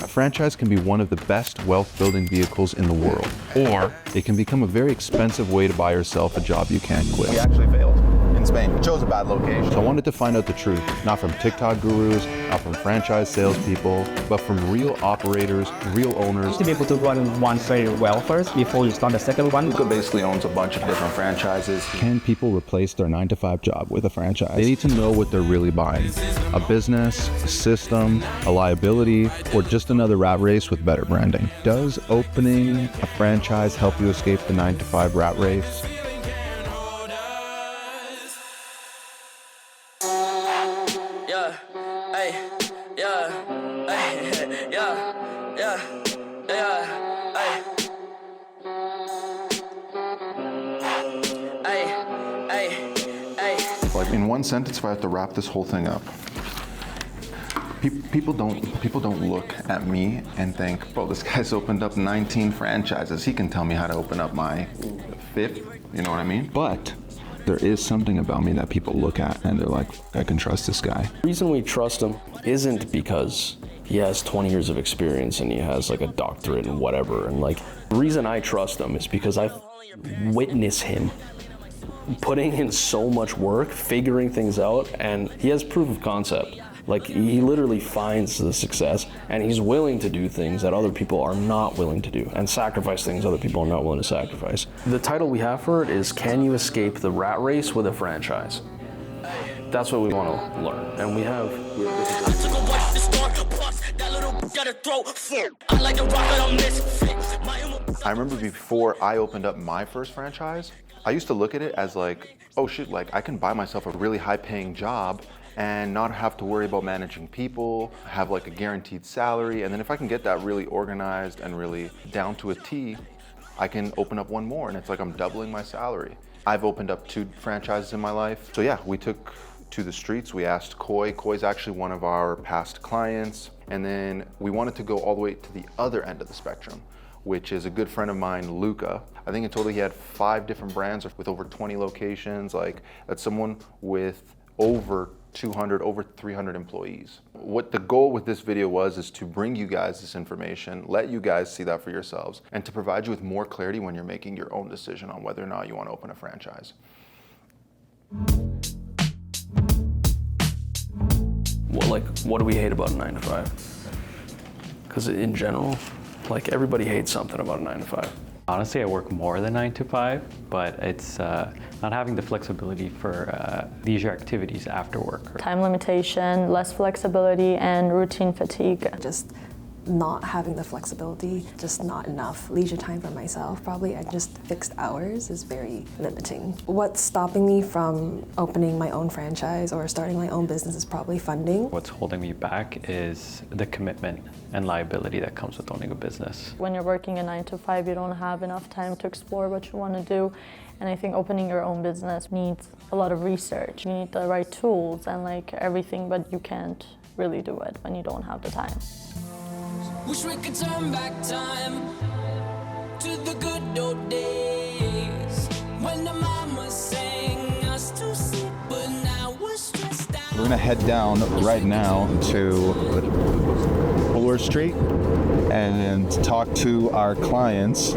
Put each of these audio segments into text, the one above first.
franchise can be one of the best wealth-building vehicles in the world, or it can become a very expensive way to buy yourself a job you can't quit. We actually failed in Spain. We chose a bad location. So I wanted to find out the truth, not from TikTok gurus, not from franchise salespeople, but from real operators, real owners. To be able to run one very well first before you start the second one. Luca basically owns a bunch of different franchises. Can people replace their 9-to-5 job with a franchise? They need to know what they're really buying. A business, a system, a liability, or just another rat race with better branding. Does opening a franchise help you escape the 9-to-5 rat race? Like in one sentence, if I have to wrap this whole thing up, people don't look at me and think, bro, this guy's opened up 19 franchises. He can tell me how to open up my 5th. You know what I mean? But there is something about me that people look at and they're like, I can trust this guy. The reason we trust him isn't because he has 20 years of experience and he has like a doctorate and whatever. And like, the reason I trust him is because I've witnessed him putting in so much work, figuring things out, and he has proof of concept. Like, he literally finds the success, and he's willing to do things that other people are not willing to do, and sacrifice things other people are not willing to sacrifice. The title we have for it is, Can You Escape the Rat Race with a Franchise? That's what we want to learn, and we have. I remember before I opened up my first franchise, I used to look at it as like, oh shit, like I can buy myself a really high-paying job and not have to worry about managing people, have like a guaranteed salary, and then if I can get that really organized and really down to a T, I can open up one more, and it's like I'm doubling my salary. I've opened up 2 franchises in my life. So yeah, we took to the streets. We asked Koi. Koi's actually one of our past clients, and then we wanted to go all the way to the other end of the spectrum, which is a good friend of mine, Luca. I think in total he had 5 different brands with over 20 locations. Like, that's someone with over 200, over 300 employees. What the goal with this video was is to bring you guys this information, let you guys see that for yourselves, and to provide you with more clarity when you're making your own decision on whether or not you want to open a franchise. Well, what do we hate about a 9-to-5? Because in general, like, everybody hates something about a 9-to-5. Honestly, I work more than 9-to-5, but it's not having the flexibility for leisure activities after work. Time limitation, less flexibility, and routine fatigue. Just not having the flexibility, just not enough leisure time for myself, probably, and just fixed hours is very limiting. What's stopping me from opening my own franchise or starting my own business is probably funding. What's holding me back is the commitment and liability that comes with owning a business. When you're working a 9-to-5, you don't have enough time to explore what you want to do. And I think opening your own business needs a lot of research. You need the right tools and like everything, but you can't really do it when you don't have the time. Wish we could turn back time to the good old days when the mama sang us to sleep, but now we're stressed out. We're gonna head down right now to Fuller Street and talk to our clients.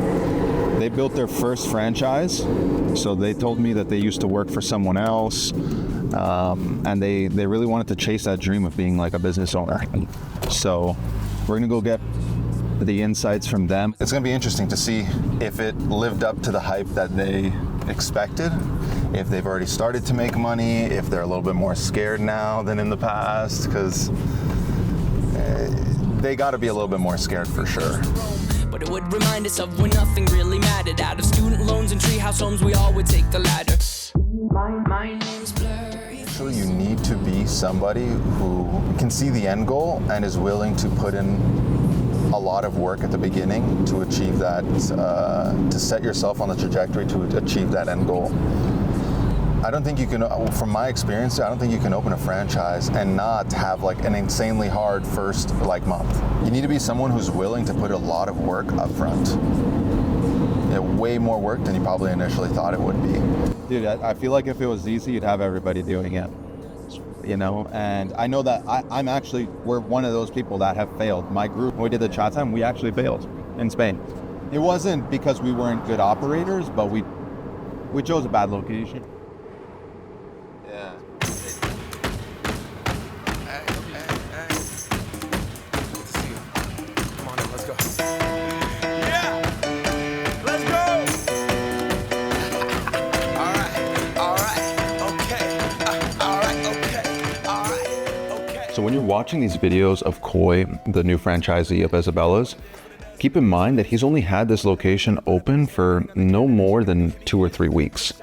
They built their first franchise, so they told me that they used to work for someone else, and they really wanted to chase that dream of being like a business owner. So we're gonna go get the insights from them. It's gonna be interesting to see if it lived up to the hype that they expected, if they've already started to make money, if they're a little bit more scared now than in the past, because they gotta be a little bit more scared for sure. But it would remind us of when nothing really mattered. Out of student loans and treehouse homes, we all would take the ladder. My name's blurry. Actually, you need to be somebody who can see the end goal and is willing to put in a lot of work at the beginning to achieve that, to set yourself on the trajectory to achieve that end goal. I don't think you can, from my experience, I don't think you can open a franchise and not have like an insanely hard first month. You need to be someone who's willing to put a lot of work up front. You know, way more work than you probably initially thought it would be. Dude, I feel like if it was easy, you'd have everybody doing it. you know, and I know that we're one of those people that have failed. My group, when we did the chat time, we actually failed in Spain. It wasn't because we weren't good operators, but we chose a bad location. Yeah. So when you're watching these videos of Koi, the new franchisee of Isabella's, keep in mind that he's only had this location open for no more than 2 or 3 weeks.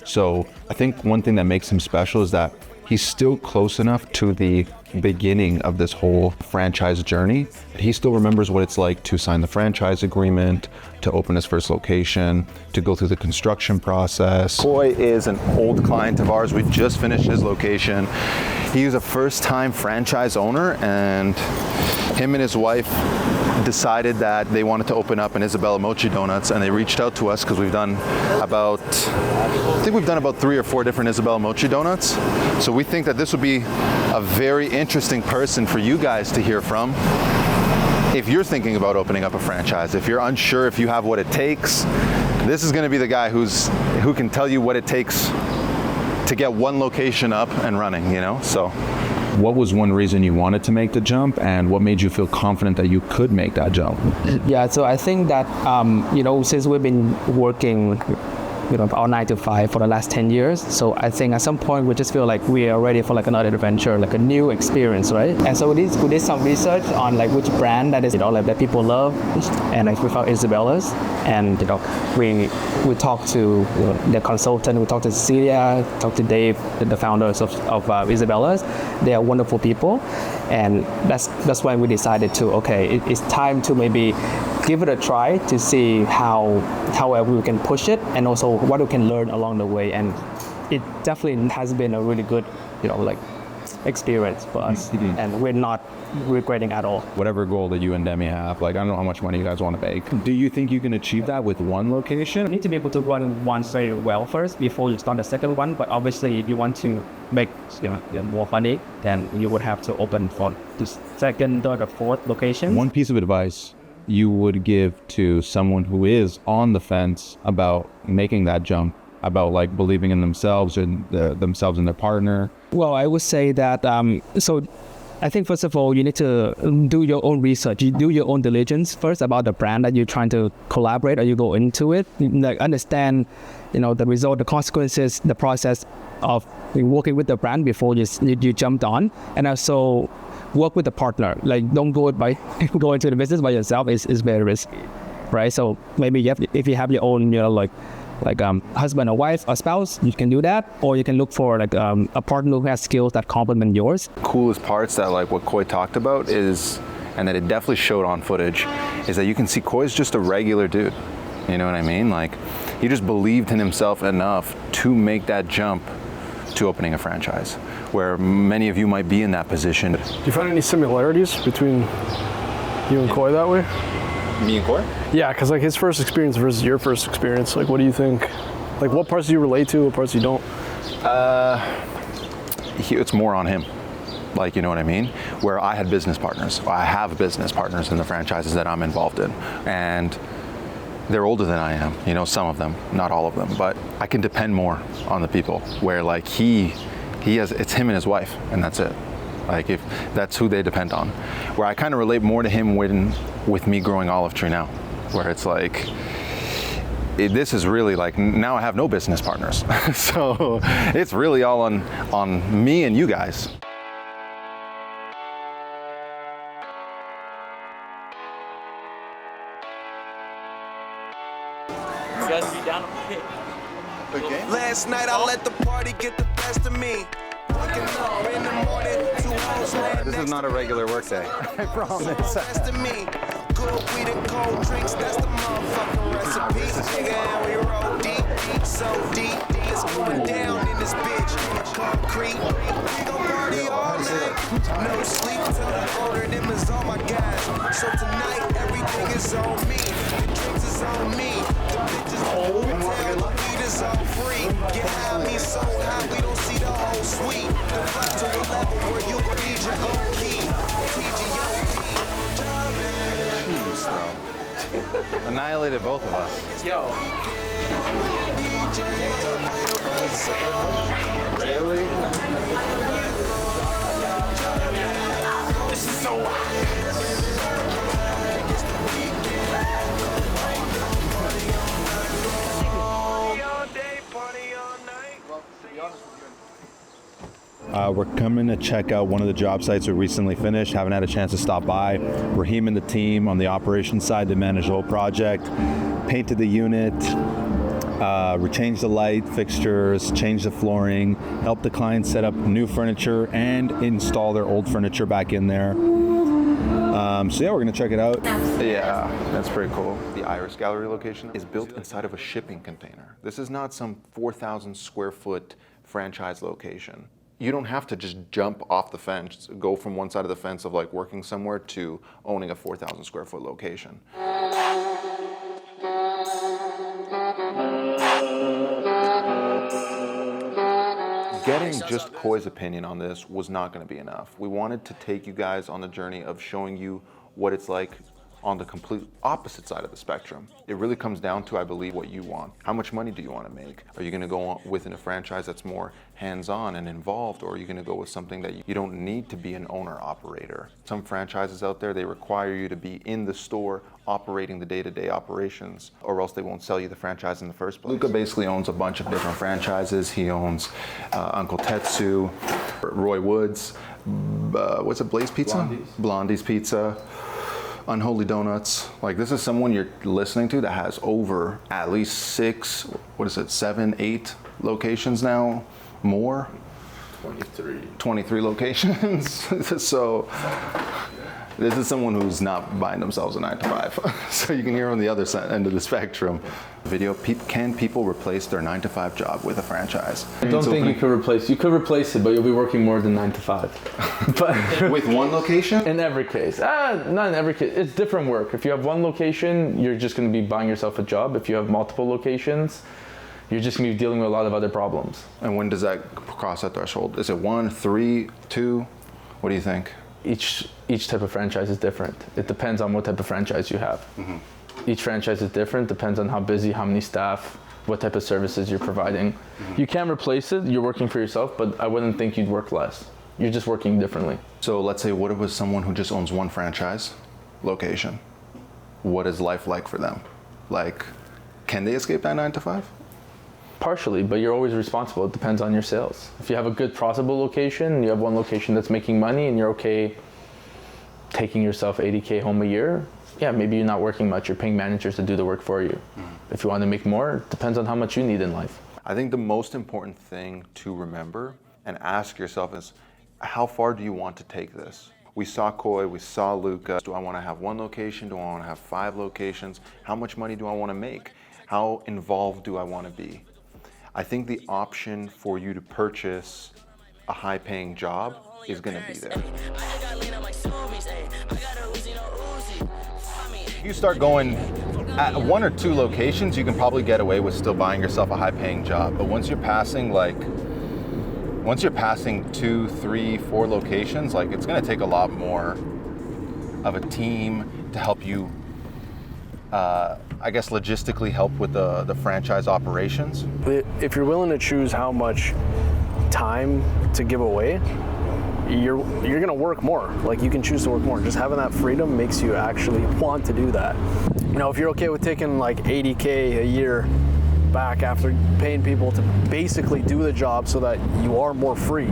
So I think one thing that makes him special is that he's still close enough to the beginning of this whole franchise journey. He still remembers what it's like to sign the franchise agreement, to open his first location, to go through the construction process. Koi is an old client of ours. We just finished his location. He was a first-time franchise owner, and him and his wife decided that they wanted to open up an Isabella Mochi Donuts, and they reached out to us because we've done about 3 or 4 different Isabella Mochi Donuts. So we think that this would be a very interesting person for you guys to hear from if you're thinking about opening up a franchise. If you're unsure if you have what it takes, this is going to be the guy who can tell you what it takes to get one location up and running, you know? So what was one reason you wanted to make the jump, and what made you feel confident that you could make that jump? Yeah, so I think that, since we've been working, our 9 to 5 for the last 10 years. So I think at some point we just feel like we are ready for like another adventure, like a new experience, right? And so we did some research on like which brand that is, like that people love, and like we found Isabella's, and we talked to the consultant, we talked to Cecilia, talked to Dave, the founders of Isabella's. They are wonderful people, and that's when we decided to it's time to maybe give it a try to see how we can push it, and also what we can learn along the way. And it definitely has been a really good experience for us, and we're not regretting at all. Whatever goal that you and Demi have, like I don't know how much money you guys want to make. Do you think you can achieve that with one location? You need to be able to run one very well first before you start the second one, but obviously if you want to make more money, then you would have to open for the second, third, or fourth location. One piece of advice you would give to someone who is on the fence about making that jump, about like believing in themselves and themselves and their partner? Well, I would say that so I think first of all you need to do your own research. You do your own diligence first about the brand that you're trying to collaborate, or you go into it, like understand the result, the consequences, the process of working with the brand before you jumped on. And also work with a partner. Like don't go into the business by yourself is very risky, right? So maybe if you have your own husband or wife or spouse, you can do that, or you can look for a partner who has skills that complement yours. Coolest parts that like what Koi talked about is, and that it definitely showed on footage, is that you can see Koi's just a regular dude. You know what I mean? Like he just believed in himself enough to make that jump to opening a franchise, where many of you might be in that position. Do you find any similarities between you and Koi that way? Me and Koi? Yeah, because like his first experience versus your first experience, like what do you think? Like what parts do you relate to, what parts you don't? It's more on him. Like, you know what I mean? Where I had business partners. I have business partners in the franchises that I'm involved in. And they're older than I am, some of them, not all of them, but I can depend more on the people, where like it's him and his wife, and that's it. Like if that's who they depend on. Where I kind of relate more to him with me growing Olive Tree now, where it's like, this is really like, now I have no business partners. So it's really all on me and you guys. Last night I let the party get the best of me. Waking up in the morning, 2 hours later. This is not a regular work day, I promise. Best of me. Good weed and cold drinks, that's the motherfucking recipe. Nigga, and we roll deep, so deep. It's going down in this bitch. Concrete. We gon' party all night. No sleep till the older them is all my guys. So tonight everything is on me. The drinks is on me. The bitches on the weed is all free. Get high, me so high, we don't see the whole suite. The 5 to 11. Annihilated both of us. Yo. Really? This is so We're coming to check out one of the job sites we recently finished. Haven't had a chance to stop by. Raheem and the team on the operations side to manage the whole project. Painted the unit, changed the light fixtures, changed the flooring, helped the client set up new furniture and install their old furniture back in there. So yeah, we're gonna check it out. Yeah, that's pretty cool. The Iris Gallery location is built inside of a shipping container. This is not some 4,000 square foot franchise location. You don't have to just jump off the fence, go from one side of the fence of like working somewhere to owning a 4,000 square foot location. Getting just Koi's opinion on this was not going to be enough. We wanted to take you guys on the journey of showing you what it's like on the complete opposite side of the spectrum. It really comes down to, I believe, what you want. How much money do you want to make? Are you going to go on within a franchise that's more hands-on and involved, or are you going to go with something that you don't need to be an owner-operator? Some franchises out there, they require you to be in the store operating the day-to-day operations, or else they won't sell you the franchise in the first place. Luca basically owns a bunch of different franchises. He owns Uncle Tetsu, Roy Woods, what's it, Blaze Pizza? Blondie's Pizza. Unholy Donuts. Like, this is someone you're listening to that has over at least 7, 8 locations now, more? 23 locations. So this is someone who's not buying themselves a 9-to-5. So you can hear on the other end of the spectrum. Video, can people replace their 9-to-5 job with a franchise? I don't think you could replace it, but you'll be working more than 9 to 5. But with one location? In every case. Not in every case. It's different work. If you have one location, you're just going to be buying yourself a job. If you have multiple locations, you're just going to be dealing with a lot of other problems. And when does that cross that threshold? Is it 1, 3, 2? What do you think? Each type of franchise is different. It depends on what type of franchise you have. Mm-hmm. Each franchise is different, depends on how busy, how many staff, what type of services you're providing. Mm-hmm. You can replace it, you're working for yourself, but I wouldn't think you'd work less. You're just working differently. So let's say, what if it was someone who just owns one franchise location? What is life like for them? Like, can they escape that 9-to-5? Partially, but you're always responsible. It depends on your sales. If you have a good profitable location, you have one location that's making money and you're okay taking yourself $80K home a year, yeah, maybe you're not working much. You're paying managers to do the work for you. Mm-hmm. If you want to make more, it depends on how much you need in life. I think the most important thing to remember and ask yourself is, how far do you want to take this? We saw Koi, we saw Luca. Do I want to have one location? Do I want to have 5 locations? How much money do I want to make? How involved do I want to be? I think the option for you to purchase a high-paying job is going to be there. You start going at 1 or 2 locations, you can probably get away with still buying yourself a high-paying job. But once you're passing 2, 3, 4 locations, like, it's going to take a lot more of a team to help you, I guess, logistically help with the franchise operations. If you're willing to choose how much time to give away, you're gonna work more. Like, you can choose to work more. Just having that freedom makes you actually want to do that. You know, if you're okay with taking like $80K a year back after paying people to basically do the job so that you are more free,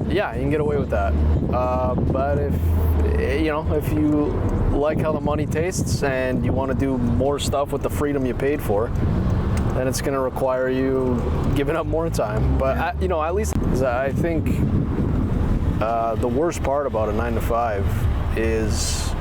yeah, you can get away with that. But if you like how the money tastes and you want to do more stuff with the freedom you paid for, then it's going to require you giving up more time. But at least I think the worst part about a 9-to-5 is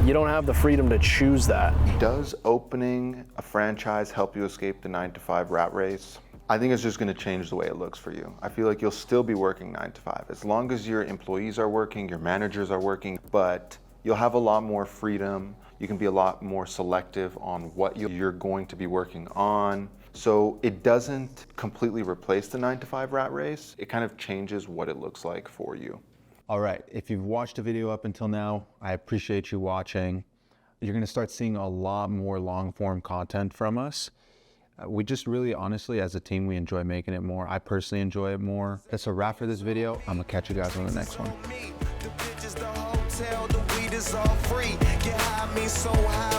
you don't have the freedom to choose that. Does opening a franchise help you escape the 9-to-5 rat race? I think it's just going to change the way it looks for you. I feel like you'll still be working 9-to-5 as long as your employees are working, your managers are working, but you'll have a lot more freedom. You can be a lot more selective on what you're going to be working on. So it doesn't completely replace the 9-to-5 rat race. It kind of changes what it looks like for you. All right, if you've watched the video up until now, I appreciate you watching. You're going to start seeing a lot more long form content from us. We just really, honestly, as a team, we enjoy making it more. I personally enjoy it more. That's a wrap for this video. I'm gonna catch you guys on the next one. The bitches, the hotel, the weed is all free. Get high, me so high.